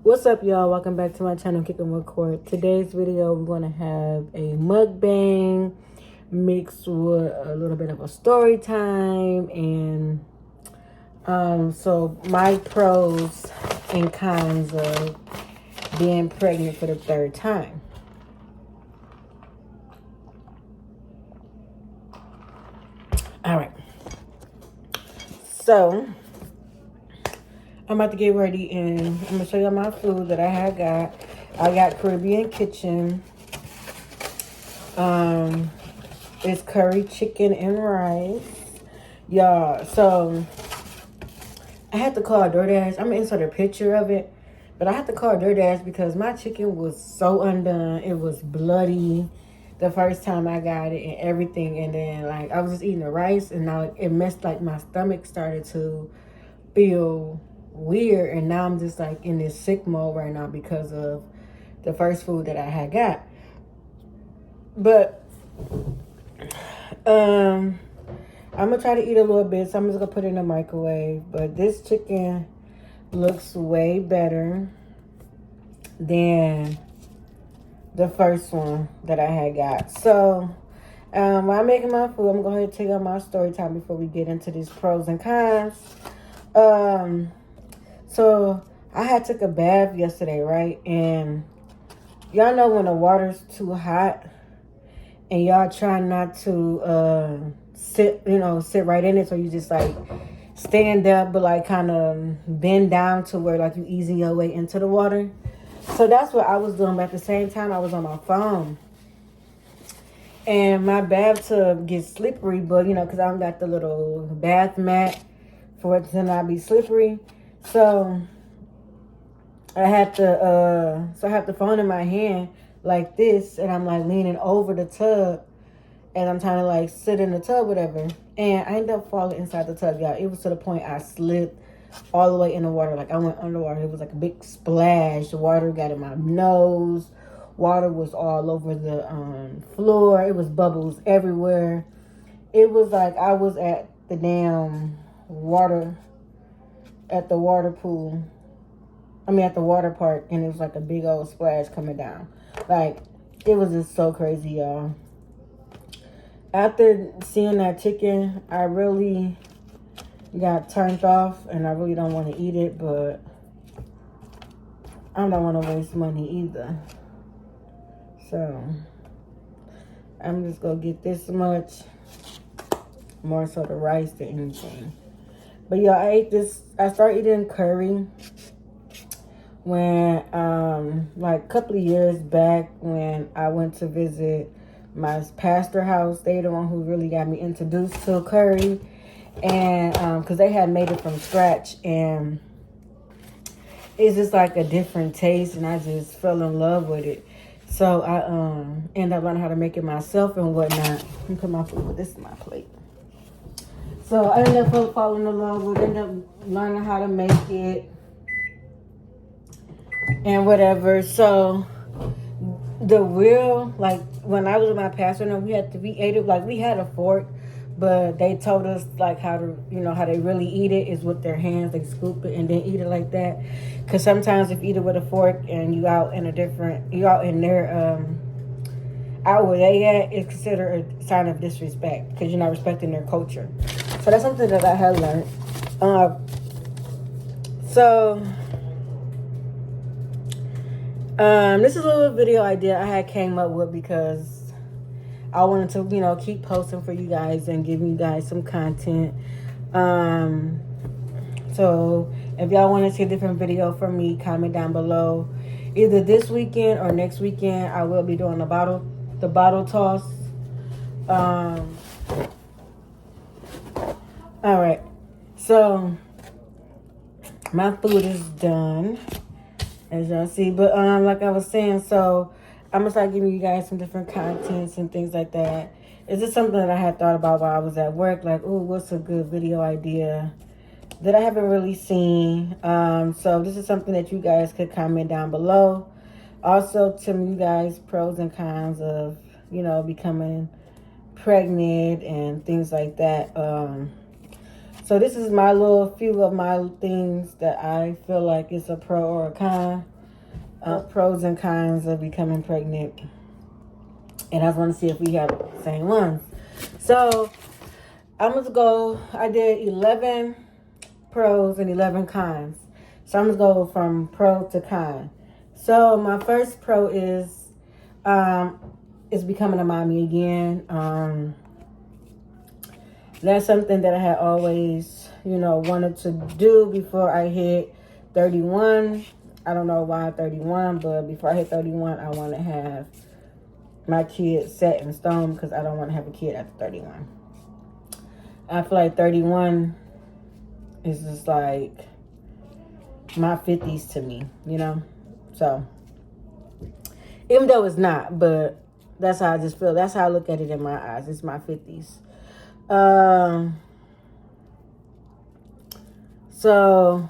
What's up, y'all? Welcome back to my channel, Kick and Record. Today's video, we're going to have a mukbang mixed with a little bit of a story time. And so my pros and cons of being pregnant for the third time. All right. So I'm about to get ready and I'm going to show you my food that I got. I got Caribbean Kitchen. It's curry chicken and rice. Y'all, so I had to call DoorDash. I'm going to insert a picture of it. But I had to call DoorDash because my chicken was so undone. It was bloody the first time I got it and everything. And then, like, I was just eating the rice and now it messed, like, my stomach started to feel weird, and now I'm just like in this sick mode right now because of the first food that I had got. But I'm gonna try to eat a little bit, so I'm just gonna put it in the microwave. But this chicken looks way better than the first one that I had got. So while I'm making my food, I'm going to take out my story time before we get into these pros and cons. So I had took a bath yesterday, right? And y'all know when the water's too hot and y'all try not to sit right in it, so you just like stand up but like kind of bend down to where like you easing your way into the water. So that's what I was doing, but at the same time I was on my phone. And my bathtub gets slippery, but because I don't got the little bath mat for it to not be slippery. So I have the phone in my hand like this, and I'm like leaning over the tub, and I'm trying to like sit in the tub, whatever. And I ended up falling inside the tub, y'all. It was to the point I slipped all the way in the water. Like I went underwater. It was like a big splash. The water got in my nose. Water was all over the floor. It was bubbles everywhere. It was like I was at the damn water, at the water pool. At the water park, and it was like a big old splash coming down. Like, it was just so crazy, y'all. After seeing that chicken, I really got turned off, and I really don't want to eat it, but I don't want to waste money either. So, I'm just going to get this much, more so the rice than anything. But yeah, I started eating curry when like a couple of years back when I went to visit my pastor house. They the one who really got me introduced to curry, and because they had made it from scratch, and it's just like a different taste, and I just fell in love with it. So I ended up learning how to make it myself and whatnot. Let me put my food with this in my plate. So I ended up falling in love with it, ended up learning how to make it and whatever. So the real, like when I was with my pastor, we ate it like we had a fork, but they told us like how to, how they really eat it is with their hands. They scoop it and then eat it like that. Because sometimes if you eat it with a fork and you out in their out where they at, it's considered a sign of disrespect because you're not respecting their culture. So that's something that I had learned. This is a little video idea I had came up with because I wanted to, keep posting for you guys and giving you guys some content. So if y'all want to see a different video from me, comment down below. Either this weekend or next weekend, I will be doing the bottle toss. All right. So my food is done, as y'all see. But like I was saying, so I'm gonna start giving you guys some different contents and things like that. It's just something that I had thought about while I was at work, like, oh, what's a good video idea that I haven't really seen. So this is something that you guys could comment down below. Also, tell me, you guys, pros and cons of becoming pregnant and things like that. So this is my little few of my things that I feel like it's a pro or a con. Pros and cons of becoming pregnant. And I want to see if we have the same ones. So I'm going to go, I did 11 pros and 11 cons. So I'm going to go from pro to con. So my first pro is becoming a mommy again. That's something that I had always, wanted to do before I hit 31. I don't know why 31, but before I hit 31, I want to have my kid set in stone because I don't want to have a kid after 31. I feel like 31 is just like my 50s to me, So, even though it's not, but that's how I just feel. That's how I look at it in my eyes. It's my 50s. So,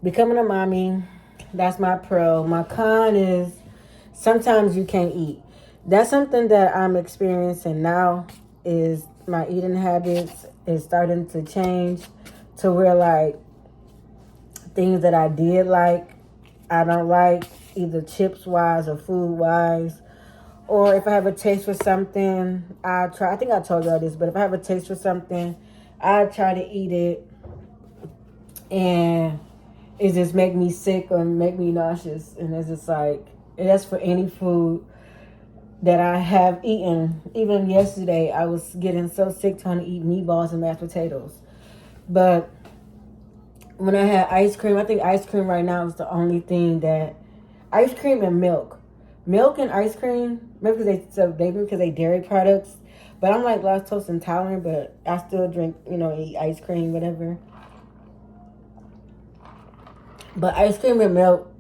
becoming a mommy, that's my pro. My con is sometimes you can't eat. That's something that I'm experiencing now is my eating habits is starting to change to where like things that I did like, I don't like either chips wise or food wise. Or if I have a taste for something, I think I told y'all this, but if I have a taste for something, I try to eat it and it just make me sick or make me nauseous. And it's just like, and that's for any food that I have eaten. Even yesterday, I was getting so sick trying to eat meatballs and mashed potatoes. But when I had ice cream, I think ice cream right now is the only thing that, ice cream and milk. Milk and ice cream, maybe because they dairy products. But I'm like lactose intolerant, but I still drink, eat ice cream, whatever. But ice cream and milk,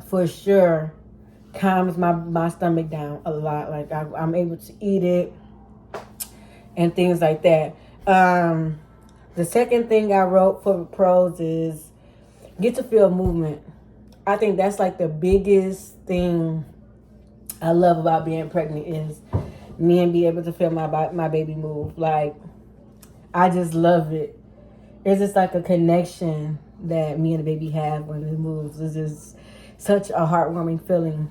for sure, calms my stomach down a lot. Like I'm able to eat it and things like that. The second thing I wrote for pros is get to feel movement. I think that's like the biggest thing I love about being pregnant is me and be able to feel my baby move. Like, I just love it. It's just like a connection that me and the baby have when it moves. It's just such a heartwarming feeling.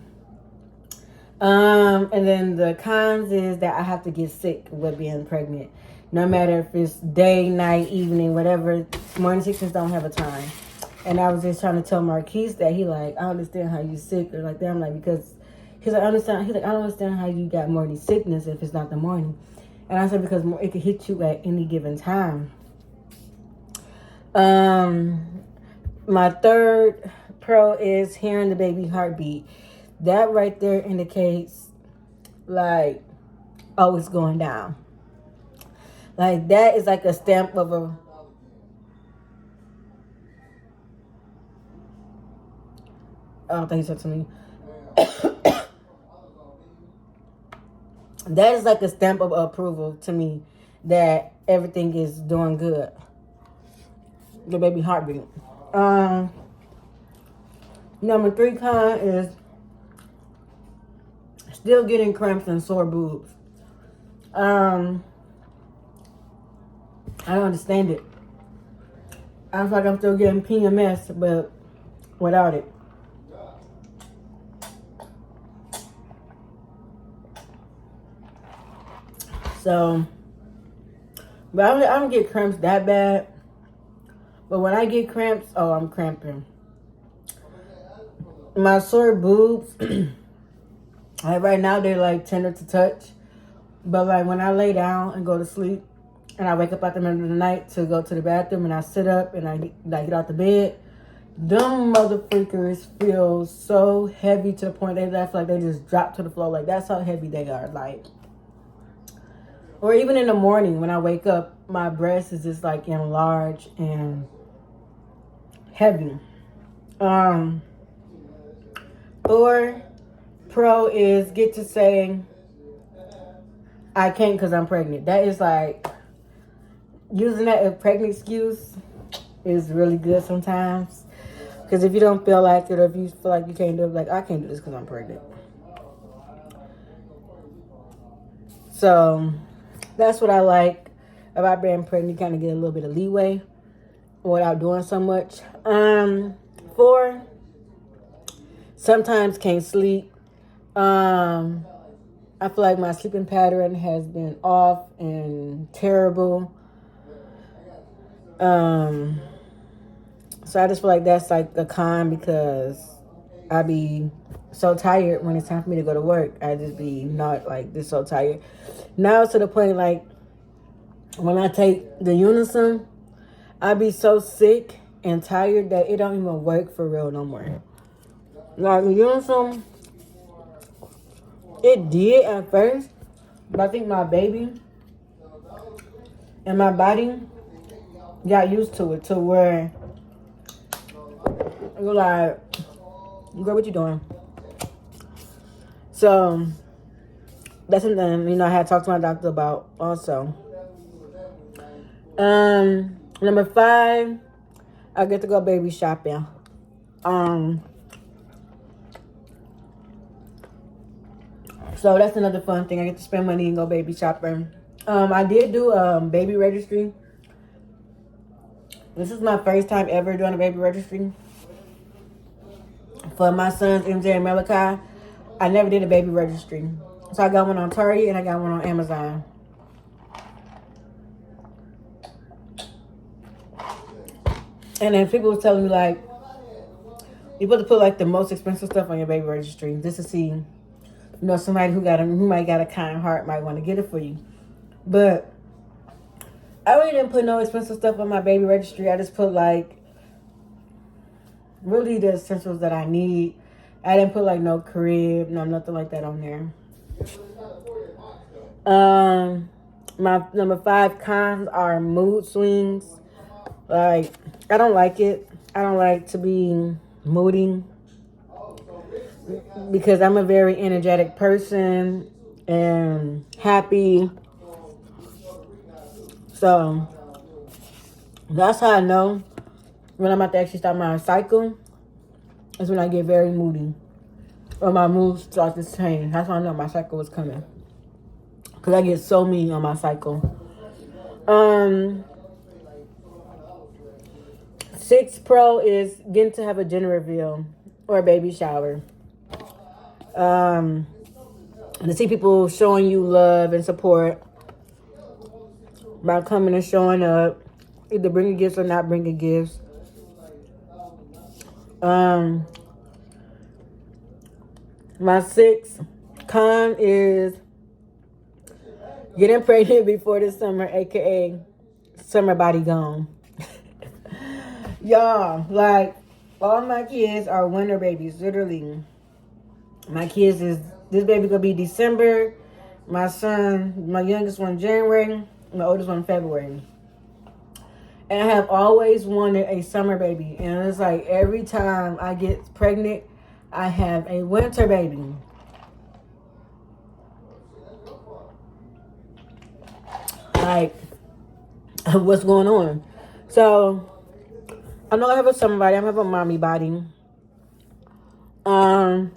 And then the cons is that I have to get sick with being pregnant. No matter if it's day, night, evening, whatever, morning sickness don't have a time. And I was just trying to tell Marquise that he like, I understand how you sick or like that. I'm like, because he's like, I don't understand how you got morning sickness if it's not the morning. And I said, because it could hit you at any given time. My third pro is hearing the baby heartbeat. That right there indicates like, oh, it's going down. Like that is like a stamp of a, I don't think he said to me. That is like a stamp of approval to me that everything is doing good. The baby heartbeat. Number 3 con is still getting cramps and sore boobs. I don't understand it. I feel like I'm still getting PMS, but without it. So, but I don't get cramps that bad. But when I get cramps, oh, I'm cramping. My sore boobs, like right now they're like tender to touch. But like when I lay down and go to sleep, and I wake up at the middle of the night to go to the bathroom, and I sit up and I get out the bed, them motherfuckers feel so heavy to the point they feel like they just drop to the floor. Like that's how heavy they are. Like, or even in the morning when I wake up, my breast is just like enlarged and heavy. 4 pro is get to say I can't because I'm pregnant. That is like using that as pregnant excuse is really good sometimes. Because if you don't feel like it or if you feel like you can't do it, like I can't do this because I'm pregnant. So that's what I like about being pregnant. You kind of get a little bit of leeway without doing so much. 4, Sometimes can't sleep. I feel like my sleeping pattern has been off and terrible. So I just feel like that's like a con because I be so tired when it's time for me to go to work. I just be not like this so tired. Now to the point like when I take the Unison, I be so sick and tired that it don't even work for real no more. Like the Unison, it did at first, but I think my baby and my body got used to it to where you're like, girl, what you doing? So that's something, I had talked to my doctor about also. Number 5, I get to go baby shopping. So that's another fun thing. I get to spend money and go baby shopping. I did do baby registry. This is my first time ever doing a baby registry. For my sons, MJ and Malachi, I never did a baby registry. So I got one on Target and I got one on Amazon. And then people was telling me like, you're supposed to put like the most expensive stuff on your baby registry just to see, somebody who might got a kind heart might want to get it for you. But I really didn't put no expensive stuff on my baby registry. I just put like really the essentials that I need. I didn't put like no crib, no nothing like that on there. My number 5 cons are mood swings. Like, I don't like it. I don't like to be moody because I'm a very energetic person and happy. So that's how I know when I'm about to actually start my cycle is when I get very moody or my mood starts to change. That's how I know my cycle is coming because I get so mean on my cycle. 6 pro is getting to have a gender reveal or a baby shower. To see people showing you love and support by coming and showing up, either bringing gifts or not bringing gifts. My 6 con is getting pregnant before the summer, aka summer body gone. Y'all, like, all my kids are winter babies, literally. My kids this baby gonna be December. My son, my youngest one, January. My oldest one, February. And I have always wanted a summer baby. And it's like every time I get pregnant, I have a winter baby. Like, what's going on? So, I know I have a summer body. I have a mommy body. 7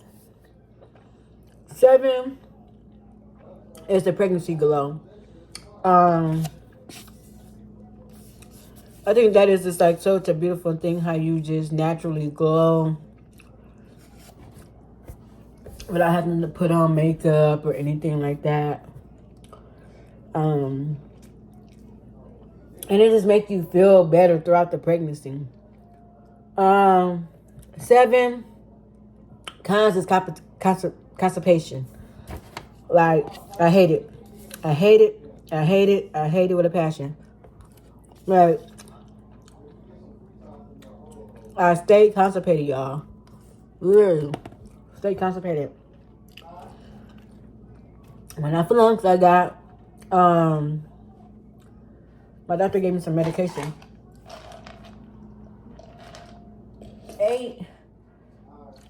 is the pregnancy glow. I think that is just like such a beautiful thing how you just naturally glow without having to put on makeup or anything like that. And it just makes you feel better throughout the pregnancy. 7 cons is constipation. Like, I hate it. I hate it. I hate it. I hate it with a passion. Like, I stay constipated, y'all. Really. Stay constipated. When I flunked, I got, my doctor gave me some medication. 8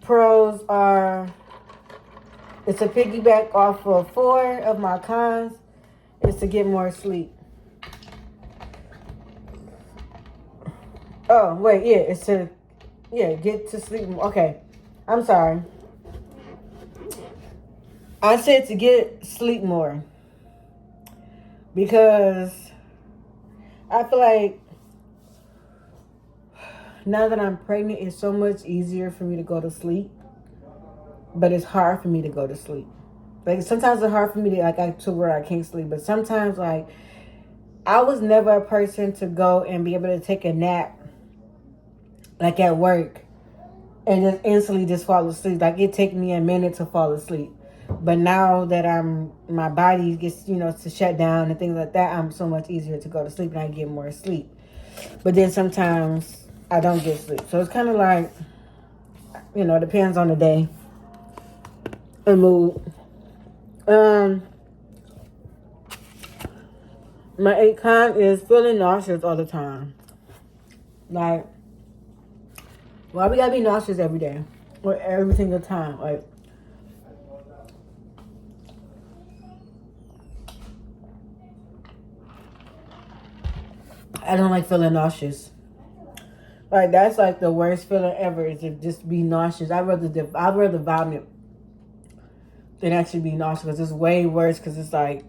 pros are, it's a piggyback off of 4 of my cons, is to get more sleep. Oh, wait, yeah, it's to, get to sleep. Okay, I'm sorry. I said to get sleep more because I feel like now that I'm pregnant, it's so much easier for me to go to sleep. but it's hard for me to go to sleep. Like sometimes it's hard for me to to where I can't sleep, but sometimes like I was never a person to go and be able to take a nap like at work and just instantly just fall asleep. Like it take me a minute to fall asleep. But now that my body gets, to shut down and things like that, I'm so much easier to go to sleep and I get more sleep. But then sometimes I don't get sleep. So it's kind of like, depends on the day and mood. My 8 con is feeling nauseous all the time. Like, why we gotta be nauseous every day or every single time? Like, I don't like feeling nauseous. Like that's like the worst feeling ever is to just be nauseous. I'd rather vomit than actually be nauseous because it's way worse. Because it's like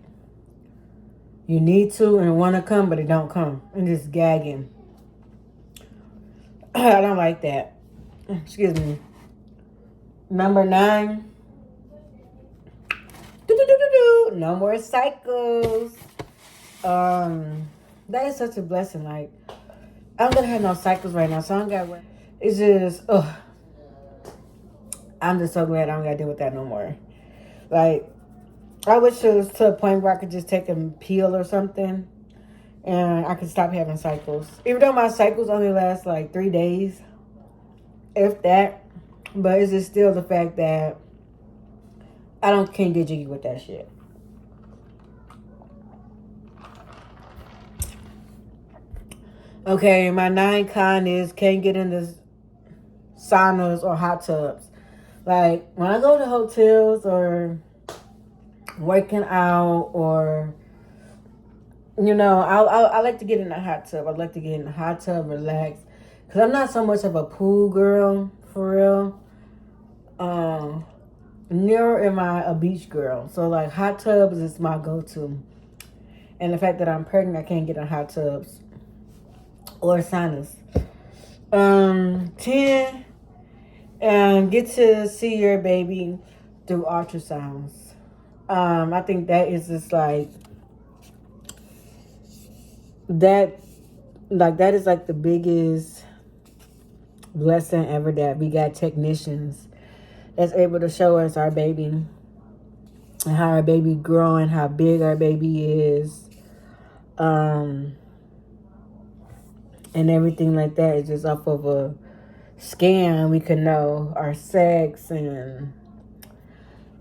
you need to and want to come, but it don't come and just gagging. I don't like that. Excuse me. Number 9. No more cycles. That is such a blessing. Like I'm gonna have no cycles right now, so I don't got. It's just, I'm just so glad I don't gotta deal with that no more. Like, I wish it was to a point where I could just take a pill or something, and I could stop having cycles. Even though my cycles only last like 3 days, if that. But it's just still the fact that can't get jiggy with that shit. Okay, my 9 con is can't get in the saunas or hot tubs. Like when I go to hotels or working out or I like to get in the hot tub. I like to get in the hot tub, relax, because I'm not so much of a pool girl for real. Never am I a beach girl. So like hot tubs is my go-to. And the fact that I'm pregnant, I can't get in hot tubs or saunas. 10, get to see your baby through ultrasounds. I think that is just like that is like the biggest blessing ever, that we got technicians that's able to show us our baby and how our baby growing, how big our baby is, and everything like that. Is just off of a scan we can know our sex and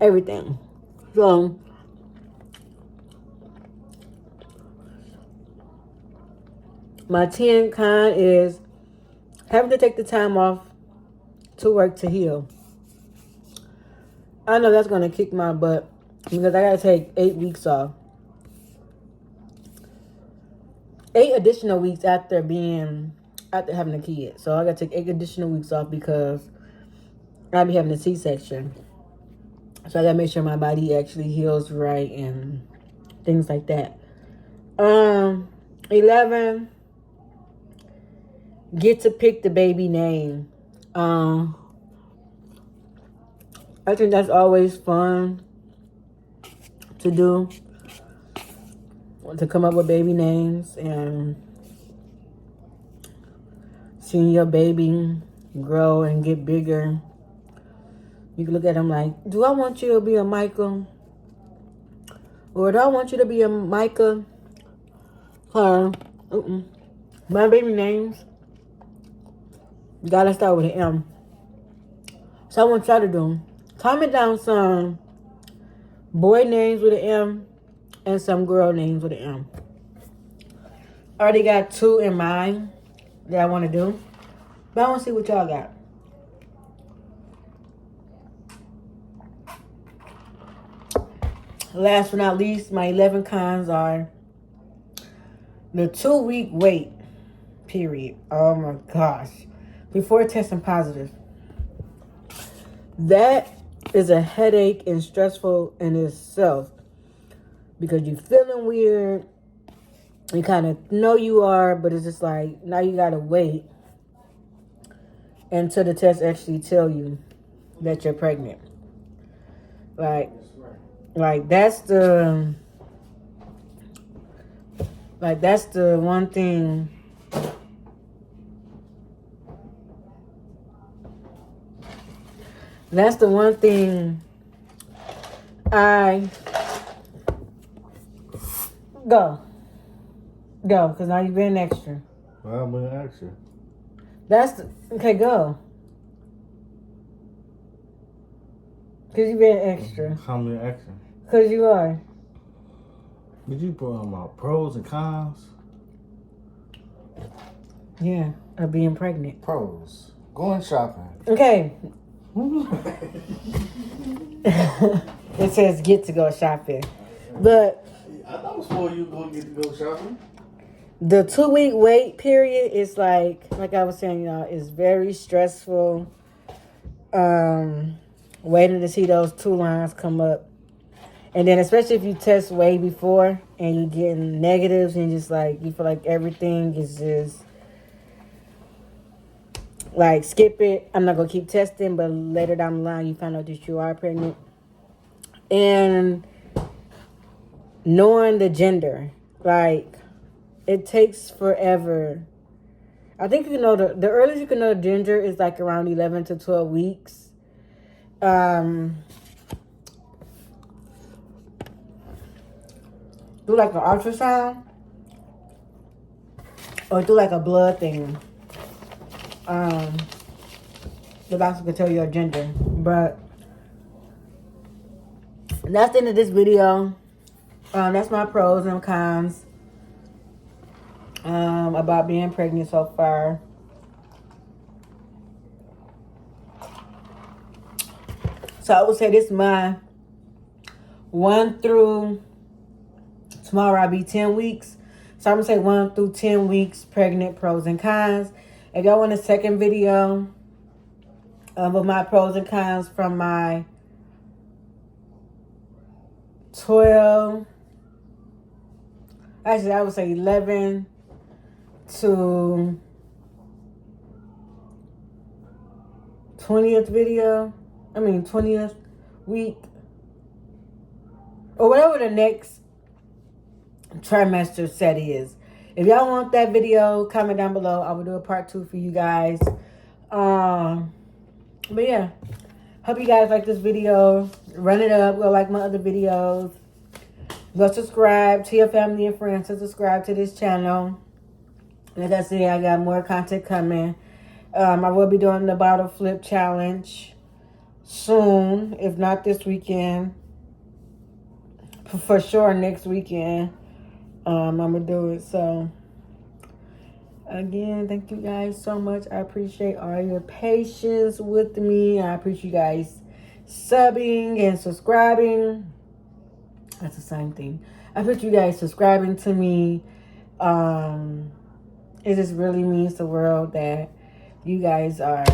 everything. So my 10 con is having to take the time off to work to heal. I know that's going to kick my butt because I got to take 8 weeks off. 8 additional weeks after having a kid. So I got to take 8 additional weeks off because I'll be having a C-section. So I got to make sure my body actually heals right and things like that. 11, get to pick the baby name. I think that's always fun to do, to come up with baby names and seeing your baby grow and get bigger. You can look at them like, do I want you to be a Michael? Or do I want you to be a Micah? My baby names gotta start with an M. So I want y'all to do, comment down some boy names with an M and some girl names with an M. I already got 2 in mind that I want to do, but I want to see what y'all got. Last but not least, my 11 cons are the 2-week wait period. Oh my gosh. Before testing positive. That is a headache and stressful in itself because you're feeling weird. You kind of know you are, but it's just like now you got to wait until the test actually tell you that you're pregnant. Like that's the one thing. That's the one thing I go, because now you've been extra. Well, I'm being extra. Okay, go. Because you've been extra. I'm being extra. Because you are. Did you put on my pros and cons? Yeah, of being pregnant. Pros. Going shopping. Okay. It says get to go shopping. But I thought it was for you get to go shopping. The 2-week wait period is like I was saying, y'all, is very stressful. Waiting to see those 2 lines come up. And then especially if you test way before and you're getting negatives and just like you feel like everything is just like skip it. I'm not gonna keep testing, but later down the line you find out that you are pregnant. And knowing the gender, like it takes forever. I think you know the earliest you can know the gender is like around 11 to 12 weeks. Do like an ultrasound or do like a blood thing. The doctor can tell your gender, but that's the end of this video. That's my pros and cons about being pregnant so far. So I would say this is my 1 through tomorrow. I'll be 10 weeks. So I'm gonna say 1 through 10 weeks pregnant pros and cons. If y'all want a second video of my pros and cons from my 12, actually I would say 11 to 20th video. 20th week. Or whatever the next trimester set is. If y'all want that video, comment down below. I will do a part 2 for you guys. But yeah. Hope you guys like this video. Run it up. Go like my other videos. Go subscribe to your family and friends to subscribe to this channel. Like I said, I got more content coming. I will be doing the bottle flip challenge soon. If not this weekend, for sure next weekend. I'm gonna do it. So again, thank you guys so much. I appreciate all your patience with me. I appreciate you guys subbing and subscribing. That's the same thing. I appreciate you guys subscribing to me. It just really means the world that you guys are,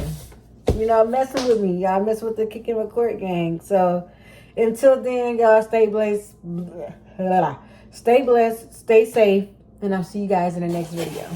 messing with me. Y'all mess with the Kicking Record gang. So until then, y'all stay blessed. Stay blessed, stay safe, and I'll see you guys in the next video.